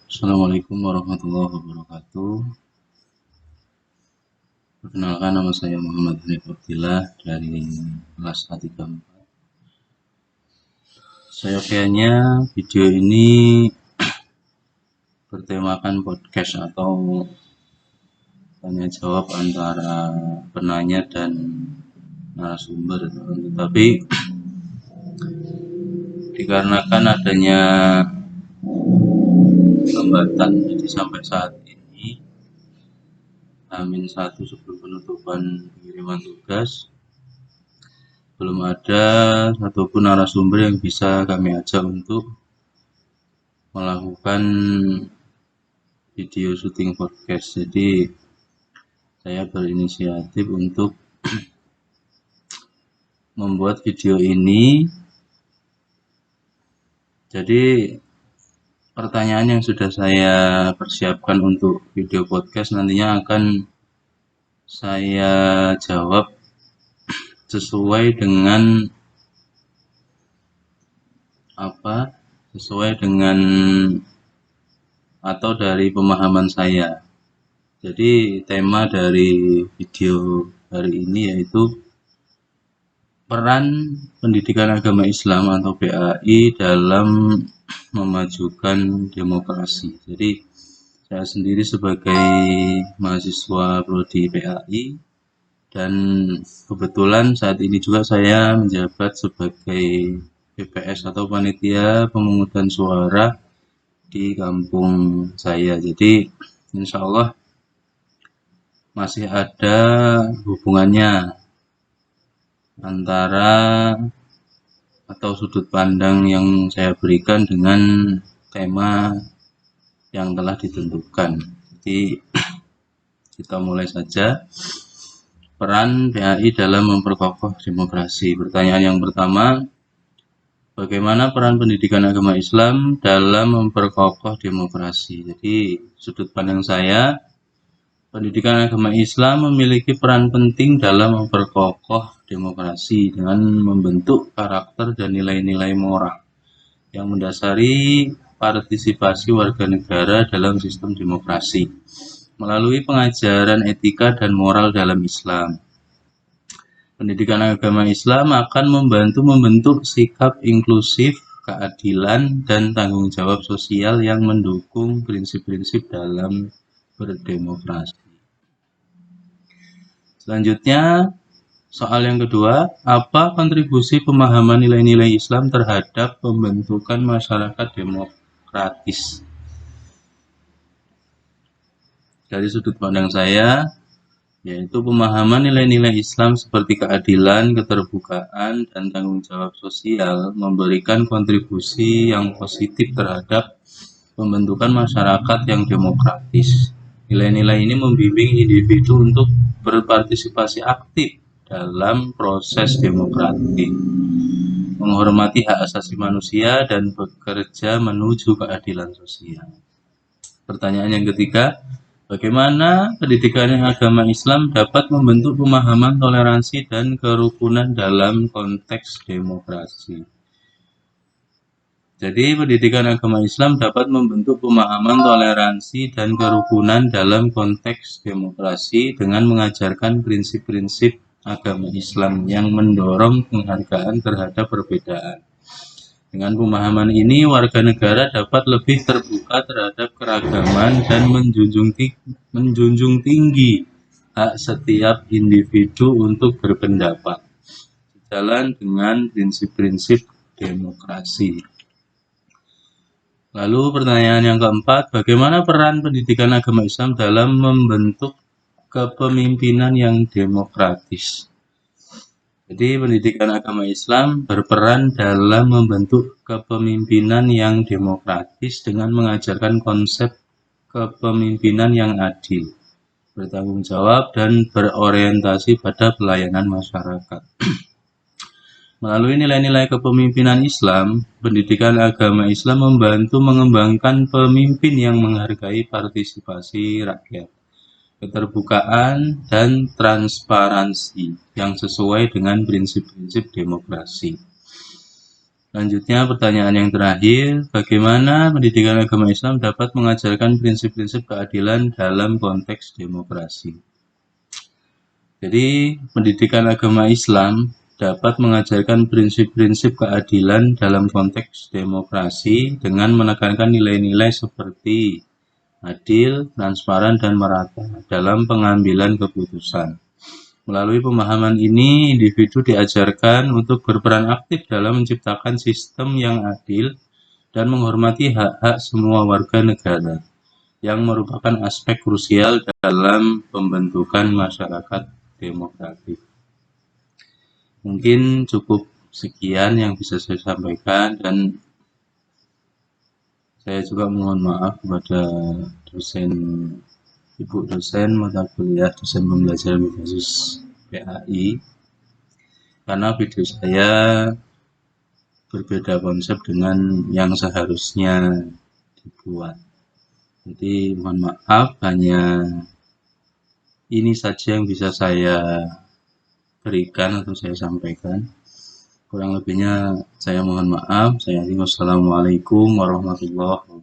Assalamualaikum warahmatullahi wabarakatuh. Perkenalkan, nama saya Muhammad Hanif Abdillah dari kelas A34. Kayaknya video ini bertemakan podcast atau tanya jawab antara penanya dan narasumber, tetapi dikarenakan adanya hambatan, jadi sampai saat ini Amin 1 sebelum penutupan pengiriman tugas belum ada satupun narasumber yang bisa kami ajak untuk melakukan video syuting podcast. Jadi saya berinisiatif untuk membuat video ini. Jadi pertanyaan yang sudah saya persiapkan untuk video podcast nantinya akan saya jawab sesuai dengan atau dari pemahaman saya. Jadi tema dari video hari ini yaitu peran pendidikan agama Islam atau PAI dalam memajukan demokrasi. Jadi saya sendiri sebagai mahasiswa prodi PAI dan kebetulan saat ini juga saya menjabat sebagai PPS atau panitia pemungutan suara di kampung saya. Jadi insya Allah masih ada hubungannya antara atau sudut pandang yang saya berikan dengan tema yang telah ditentukan. Jadi kita mulai saja. Peran PAI dalam memperkokoh demokrasi. Pertanyaan yang pertama, bagaimana peran pendidikan agama Islam dalam memperkokoh demokrasi? Jadi sudut pandang saya, pendidikan agama Islam memiliki peran penting dalam memperkokoh demokrasi dengan membentuk karakter dan nilai-nilai moral yang mendasari partisipasi warga negara dalam sistem demokrasi melalui pengajaran etika dan moral dalam Islam. Pendidikan agama Islam akan membantu membentuk sikap inklusif, keadilan, dan tanggung jawab sosial yang mendukung prinsip-prinsip dalam berdemokrasi. Selanjutnya, soal yang kedua, apa kontribusi pemahaman nilai-nilai Islam terhadap pembentukan masyarakat demokratis? Dari sudut pandang saya, yaitu pemahaman nilai-nilai Islam seperti keadilan, keterbukaan, dan tanggung jawab sosial memberikan kontribusi yang positif terhadap pembentukan masyarakat yang demokratis. Nilai-nilai ini membimbing individu untuk berpartisipasi aktif dalam proses demokratik, menghormati hak asasi manusia, dan bekerja menuju keadilan sosial. Pertanyaan yang ketiga, bagaimana pendidikan agama Islam dapat membentuk pemahaman toleransi dan kerukunan dalam konteks demokrasi? Jadi, pendidikan agama Islam dapat membentuk pemahaman toleransi dan kerukunan dalam konteks demokrasi dengan mengajarkan prinsip-prinsip agama Islam yang mendorong penghargaan terhadap perbedaan. Dengan pemahaman ini, warga negara dapat lebih terbuka terhadap keragaman dan menjunjung tinggi hak setiap individu untuk berpendapat, sejalan dengan prinsip-prinsip demokrasi. Lalu pertanyaan yang keempat, bagaimana peran pendidikan agama Islam dalam membentuk kepemimpinan yang demokratis? Jadi pendidikan agama Islam berperan dalam membentuk kepemimpinan yang demokratis dengan mengajarkan konsep kepemimpinan yang adil, bertanggung jawab, dan berorientasi pada pelayanan masyarakat. Melalui nilai-nilai kepemimpinan Islam, pendidikan agama Islam membantu mengembangkan pemimpin yang menghargai partisipasi rakyat, keterbukaan, dan transparansi yang sesuai dengan prinsip-prinsip demokrasi. Selanjutnya, pertanyaan yang terakhir, bagaimana pendidikan agama Islam dapat mengajarkan prinsip-prinsip keadilan dalam konteks demokrasi? Jadi, pendidikan agama Islam dapat mengajarkan prinsip-prinsip keadilan dalam konteks demokrasi dengan menekankan nilai-nilai seperti adil, transparan, dan merata dalam pengambilan keputusan. Melalui pemahaman ini, individu diajarkan untuk berperan aktif dalam menciptakan sistem yang adil dan menghormati hak-hak semua warga negara, yang merupakan aspek krusial dalam pembentukan masyarakat demokratis. Mungkin cukup sekian yang bisa saya sampaikan, dan saya juga mohon maaf kepada dosen, ibu dosen mata kuliah dosen pembelajaran berbasis PAI, karena video saya berbeda konsep dengan yang seharusnya dibuat. Jadi mohon maaf, hanya ini saja yang bisa saya berikan atau saya sampaikan. Kurang lebihnya saya mohon maaf. Saya Wassalamualaikum warahmatullahi wabarakatuh.